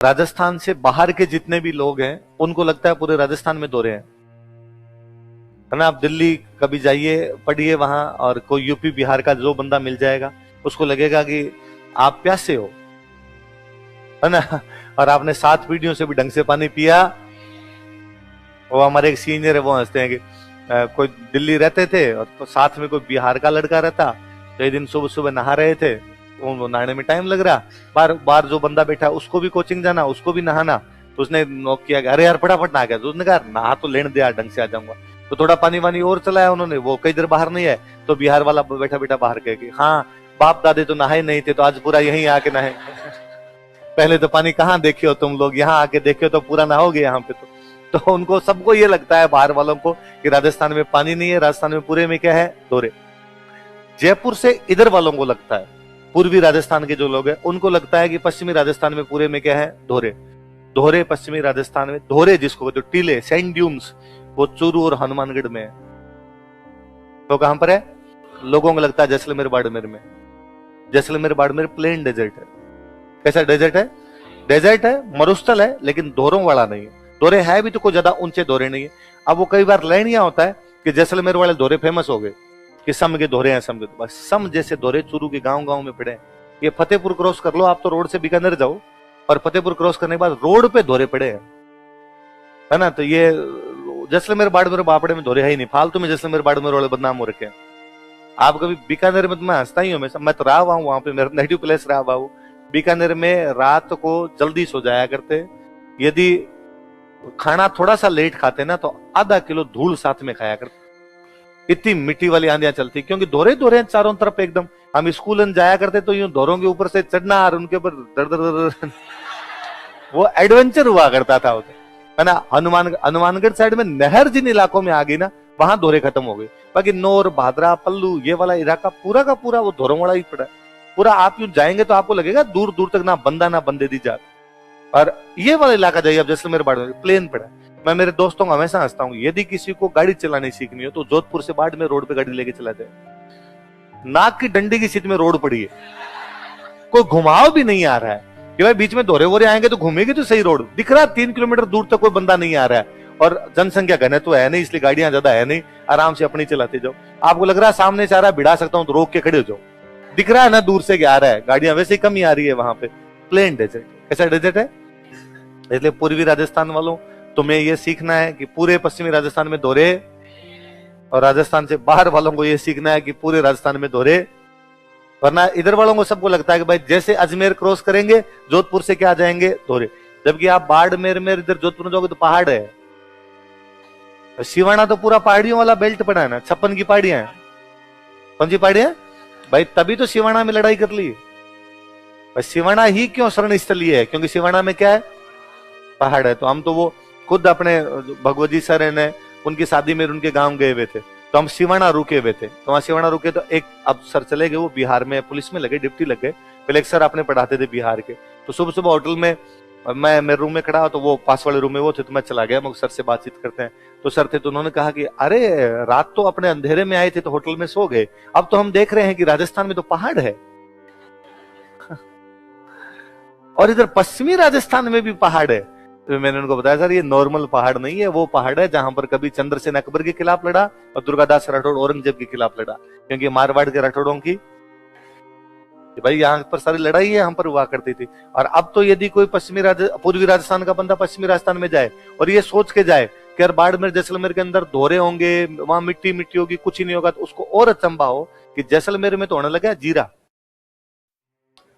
राजस्थान से बाहर के जितने भी लोग हैं उनको लगता है पूरे राजस्थान में दौरे हैं, है ना। आप दिल्ली कभी जाइए, पढ़िए वहां, और कोई यूपी बिहार का जो बंदा मिल जाएगा उसको लगेगा कि आप प्यासे हो, है ना, और आपने 7 पीढ़ियों से भी ढंग से पानी पिया। वो हमारे एक सीनियर है, वो हंसते हैं कि कोई दिल्ली रहते थे और तो साथ में कोई बिहार का लड़का रहता, तो एक दिन सुबह सुबह नहा रहे थे, वो नहाने में टाइम लग रहा, बार बार जो बंदा बैठा उसको भी कोचिंग जाना, उसको भी नहाना, तो उसने नोक किया कि अरे यार फटाफट नहा गया, तो उसने कहा नहा तो लेने दे यार, ढंग से आ जाऊंगा। तो थोड़ा पानी वानी और चलाया उन्होंने, वो कई देर बाहर नहीं है, तो बिहार वाला बैठा बैठा बाहर कह कि हाँ बाप दादे तो नहाए नहीं थे, तो आज पूरा यहीं आके नहाए। पहले तो पानी कहाँ देखे हो तुम लोग, यहाँ आके देखे हो तो पूरा नहाओगे यहाँ पे। तो उनको सबको ये लगता है बाहर वालों को कि राजस्थान में पानी नहीं है, राजस्थान में पूरे में क्या है, दौरे। जयपुर से इधर वालों को लगता है, पूर्वी राजस्थान के जो लोग हैं उनको लगता है कि पश्चिमी राजस्थान में पूरे में क्या है, दौरे। दोहरे पश्चिमी राजस्थान में, दोहरे जिसको कहते टीले, सैंड ड्यून्स, वो चूरू और हनुमानगढ़ में है। तो कहां पर है, लोगों को लगता है जैसलमेर बाड़मेर में। जैसलमेर बाड़मेर प्लेन डेजर्ट है। कैसा डेजर्ट है, डेजर्ट है, मरुस्थल है, लेकिन दोहरों वाला नहीं है। दोहरे है भी तो कोई ज्यादा ऊंचे दोहरे नहीं है। अब वो कई बार लहनिया होता है कि जैसलमेर वाले दोहरे फेमस हो गए कि सम के दोहरे हैं, सम के, बस सम जैसे दोहरे चूरू के गांव गांव में पड़े हैं। ये फतेहपुर क्रॉस कर लो आप, तो रोड से बीकानेर जाओ और फतेहपुर क्रॉस करने के बाद रोड पे दोहरे पड़े हैं, है ना। तो ये जैसलमेर बाड़मेर बापड़े में दोहरे है ही नहीं, फालतू में जैसलमेर बाड़मेर वाले बदनाम हो रखे हैं। आप कभी बीकानेर में, तो मैं हंसता ही हूँ हमेशा, मैं तो रहा हुआ हूँ वहां पे, मेरा नेटिव प्लेस रहा हुआ हूँ। बीकानेर में रात को जल्दी सो जाया करते, यदि खाना थोड़ा सा लेट खाते ना तो आधा किलो धूल साथ में खाया करते। इतनी मिट्टी वाली आंधियां चलती, क्योंकि दोहरे दोहरे चारों तरफ एकदम। हम स्कूल जाया करते तो यूं दोहरों के ऊपर से चढ़ना और उनके ऊपर दर दर दर वो एडवेंचर हुआ करता था उधर, है ना। हनुमानगढ़ साइड में नहर जिन इलाकों में आ गई ना, वहां दोहरे खत्म हो गए। बाकी नौर, भादरा, पल्लू, ये वाला इलाका पूरा का पूरा वो दोहरों वाला ही पड़ा है पूरा। आप यूं जाएंगे तो आपको लगेगा दूर दूर तक ना बंदा ना बंदे दी जात। और ये वाला इलाका जाइए, अब जैसलमेर बाड़मेर प्लेन पड़ा है। मैं मेरे दोस्तों को हमेशा हंसता हूँ, यदि किसी को गाड़ी चलानी सीखनी हो तो जोधपुर से बाड़मेर रोड पे गाड़ी लेके चला जाए। नाक की डंडी की स्थिति में रोड पड़ी है, कोई घुमाव भी नहीं आ रहा है कि भाई बीच में दोहरे वोरे आएंगे तो घूमेगी तो सही रोड दिख रहा है। 3 किलोमीटर दूर तक कोई बंदा नहीं आ रहा है, और जनसंख्या घनत्व है नहीं, इसलिए गाड़ियां ज्यादा है नहीं, आराम से अपनी चलाते जाओ। आपको लग रहा है सामने से आ रहा है, भिड़ा सकता हूँ तो रोक के खड़े हो जाओ, दिख रहा है ना दूर से क्या आ रहा है, गाड़ियां वैसे ही कम ही आ रही है वहां पे। प्लेन डेजर्ट, कैसा डेजर्ट है। इसलिए पूर्वी राजस्थान वालों, तुम्हें ये सीखना है कि पूरे पश्चिमी राजस्थान में दोहरे, और राजस्थान से बाहर वालों को ये सीखना है कि पूरे राजस्थान में दोहरे। वरना इधर वालों को सबको लगता है कि भाई जैसे अजमेर क्रॉस करेंगे जोधपुर से क्या आ जाएंगे, दोहरे। जबकि आप बाड़मेर में इधर जोधपुर में जाओगे तो पहाड़ है। शिवाना तो पूरा पहाड़ियों वाला बेल्ट पड़ा है ना, 56 की पहाड़ियां हैं। कौन सी पहाड़ियां भाई, तभी तो शिवाना में लड़ाई कर ली। शिवाना ही क्यों शरण स्थली है, क्योंकि शिवाना में क्या है, पहाड़ है। तो हम तो वो खुद अपने भगवत जी सर ने उनकी शादी में उनके गांव गए हुए थे, तो हम सिवाना रुके हुए थे। तो वहां सिवाना रुके तो एक अब सर चले गए, वो बिहार में पुलिस में लगे, डिप्टी लग गए। पहले एक सर अपने पढ़ाते थे बिहार के, तो सुबह सुबह होटल में मैं मेरे रूम में खड़ा, तो वो पास वाले रूम में वो थे, तो मैं चला गया, मैं सर से बातचीत करते हैं। तो सर थे, तो उन्होंने कहा कि अरे रात तो अपने अंधेरे में आए थे तो होटल में सो गए, अब तो हम देख रहे हैं कि राजस्थान में तो पहाड़ है और इधर पश्चिमी राजस्थान में भी पहाड़ है। तो मैंने उनको बताया सर ये नॉर्मल पहाड़ नहीं है, वो पहाड़ है जहां पर कभी चंद्रसेन अकबर के खिलाफ लड़ा और दुर्गादास राठौड़ औरंगजेब के खिलाफ लड़ा, क्योंकि मारवाड़ के राठौड़ों की भाई यहाँ पर सारी लड़ाई है यहाँ पर हुआ करती थी। और अब तो यदि कोई पूर्वी राजस्थान का बंदा पश्चिमी राजस्थान में जाए और ये सोच के जाए कि यार बाड़मेर जैसलमेर के अंदर दोहरे होंगे, वहां मिट्टी मिट्टी होगी, कुछ ही नहीं होगा, तो उसको और अचंभा हो कि जैसलमेर में तो होने लगा जीरा,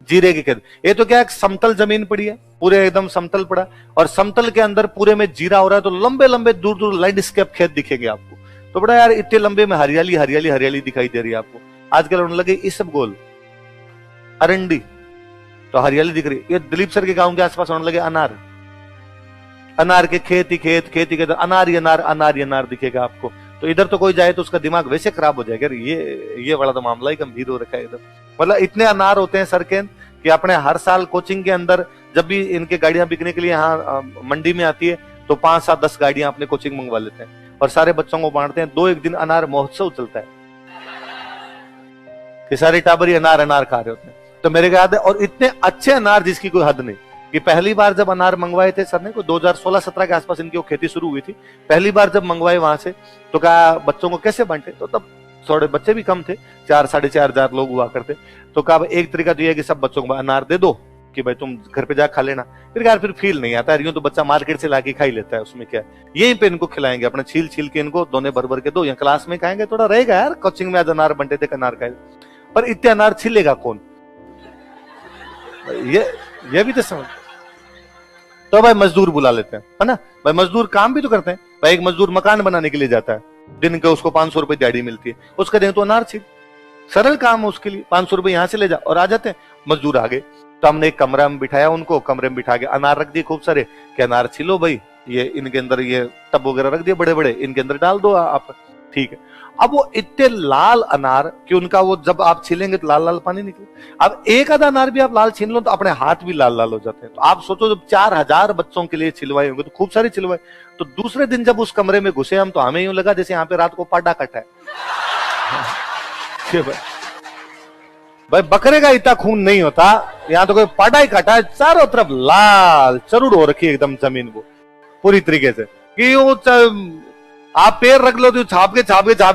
जीरे की खेत। ये तो क्या है, समतल जमीन पड़ी है, पूरे एकदम समतल पड़ा, और समतल के अंदर पूरे में जीरा हो रहा है, तो लंबे लंबे दूर दूर लैंडस्केप खेत दिखेंगे आपको। तो बड़ा यार इतने लंबे में हरियाली हरियाली हरियाली दिखाई दे रही है आपको। आजकल होने लगे इसबगोल, अरंडी, तो हरियाली दिख रही है। ये दिलीप सर के गांव के आसपास होने लगे अनार, अनार के खेत ही खेत, खेत ही खेत, अनार ही अनार, अनार ही अनार दिखेगा आपको। तो इधर तो कोई जाए तो उसका दिमाग वैसे खराब हो जाएगा, ये वाला तो मामला ही गंभीर हो रखा है इधर। मतलब इतने अनार होते हैं सर के कि अपने हर साल कोचिंग के अंदर जब भी इनके गाड़ियां बिकने के लिए यहाँ मंडी में आती है तो 5 7 10 गाड़ियां अपने कोचिंग मंगवा लेते हैं और सारे बच्चों को बांटते हैं। 2 दिन अनार महोत्सव चलता है कि सारे टाबर ही अनार अनार खा रहे होते हैं। तो मेरे को याद है, और इतने अच्छे अनार जिसकी कोई हद नहीं। कि पहली बार जब अनार मंगवाए थे सर ने, को 2016-17 के आसपास इनकी वो खेती शुरू हुई थी, पहली बार जब मंगवाए वहां से, तो कहा बच्चों को कैसे बांटे, तो तब थोड़े बच्चे भी कम थे, 4-4.5 लोग हुआ करते, तो कहा एक तरीका तो यह है कि सब बच्चों को अनार दे दो कि भाई तुम घर पे जा खा लेना। फिर यार फिर फील नहीं आता, यूं तो बच्चा मार्केट से लाके खा ही लेता है, उसमें क्या है, यहीं पे इनको खिलाएंगे, अपने छील छील के इनको दोने भर भर के दो, या क्लास में खाएंगे, थोड़ा रहेगा यार, कोचिंग में आज अनार बंटे थे अनार खाए, पर इतने अनार छिलेगा कौन, ये भी तो समझ। तो भाई मजदूर बुला लेते हैं, है ना भाई, मजदूर काम भी तो करते हैं भाई, एक मजदूर मकान बनाने के लिए जाता है, दिन के उसको 500 रुपए दिहाड़ी मिलती है, उसका दें तो अनार छील, सरल काम है उसके लिए, 500 रुपए यहां से ले जा और आ जाते हैं मजदूर आगे। तो हमने एक कमरा में बिठाया उनको, कमरे में बिठा के अनार रख दिए खूब सारे, कि अनार छिलो भाई, ये इनके अंदर ये टब वगैरह रख दिए बड़े बड़े, इनके अंदर डाल दो आप, ठीक है। अब वो इतने लाल अनार कि उनका वो जब आप छीलेंगे तो लाल लाल पानी निकले। अब एक आधा अनार भी आप लाल छीन लो तो अपने हाथ भी लाल लाल हो जाते हैं। तो आप सोचो जब 4000 बच्चों के लिए छिलवाए होंगे तो खूब सारे छिलवाए। तो दूसरे दिन जब उस कमरे में घुसे हम, तो हमें यूं लगा जैसे यहाँ पे रात को पाटा कटा है। भाई बकरे का इतना खून नहीं होता, यहाँ तो कोई पाटा ही काटा है, चारों तरफ लाल चरूड़ हो रखी है एकदम जमीन को पूरी तरीके से, कि वो आप पैर रख लो तो छाप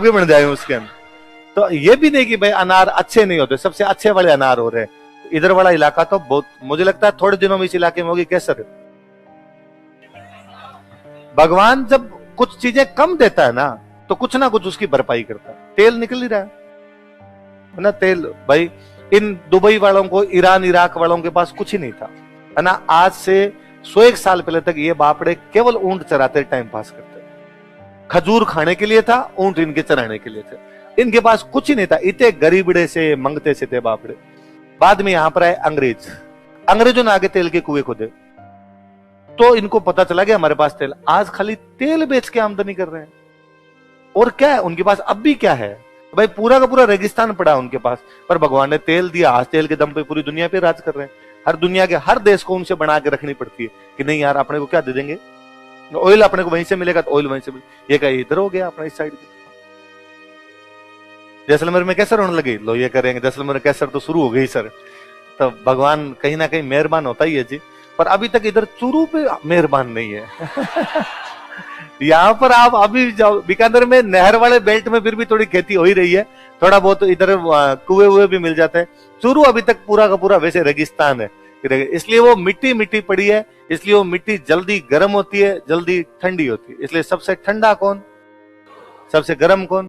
के बन जाए उसके अंदर। तो ये भी नहीं कि भाई अनार अच्छे नहीं होते, सबसे अच्छे वाले अनार हो रहे हैं। इधर वाला इलाका तो बहुत, मुझे लगता है थोड़े दिनों में इस इलाके में होगी केसर। भगवान जब कुछ चीजें कम देता है ना, तो कुछ ना कुछ उसकी भरपाई करता है। तेल निकल ही रहा है ना, तेल भाई इन दुबई वालों को, ईरान इराक वालों के पास कुछ ही नहीं था, है ना। आज से 101 साल पहले तक ये बापड़े केवल ऊंट चराते टाइम पास करते, खजूर खाने के लिए था, ऊंट इनके चराने के लिए थे, इनके पास कुछ ही नहीं था। इतने गरीबड़े से मंगते से थे बापड़े। बाद में यहां पर आए अंग्रेज, अंग्रेजों ने आगे तेल के कुएं खोदे, तो इनको पता चला कि हमारे पास तेल, आज खाली तेल बेच के आमदनी कर रहे हैं। और क्या है उनके पास, अब भी क्या है भाई, पूरा का पूरा रेगिस्तान पड़ा उनके पास, पर भगवान ने तेल दिया। आज तेल के दम पे पूरी दुनिया पे राज कर रहे हैं। हर दुनिया के हर देश को उनसे बना के रखनी पड़ती है कि नहीं यार अपने को क्या दे देंगे, ऑयल अपने को वहीं से मिलेगा, तो ऑयल वहीं से मिलेगा। ये कहीं इधर हो गया अपना इस साइड। जैसलमेर में कैसर होने लगी, लो ये करेंगे, जैसलमेर में कैसर तो शुरू हो गई सर। तो भगवान कहीं ना कहीं मेहरबान होता ही है जी, पर अभी तक इधर चूरू पे मेहरबान नहीं है। यहाँ पर आप अभी जाओ बीकानेर में, नहर वाले बेल्ट में फिर भी थोड़ी खेती हो ही रही है, थोड़ा बहुत इधर कुएं हुए भी मिल जाते हैं। चूरू अभी तक पूरा का पूरा वैसे रेगिस्तान है, इसलिए वो मिट्टी मिट्टी पड़ी है, इसलिए वो मिट्टी जल्दी गर्म होती है, जल्दी ठंडी होती है। इसलिए सबसे ठंडा कौन, सबसे गर्म कौन?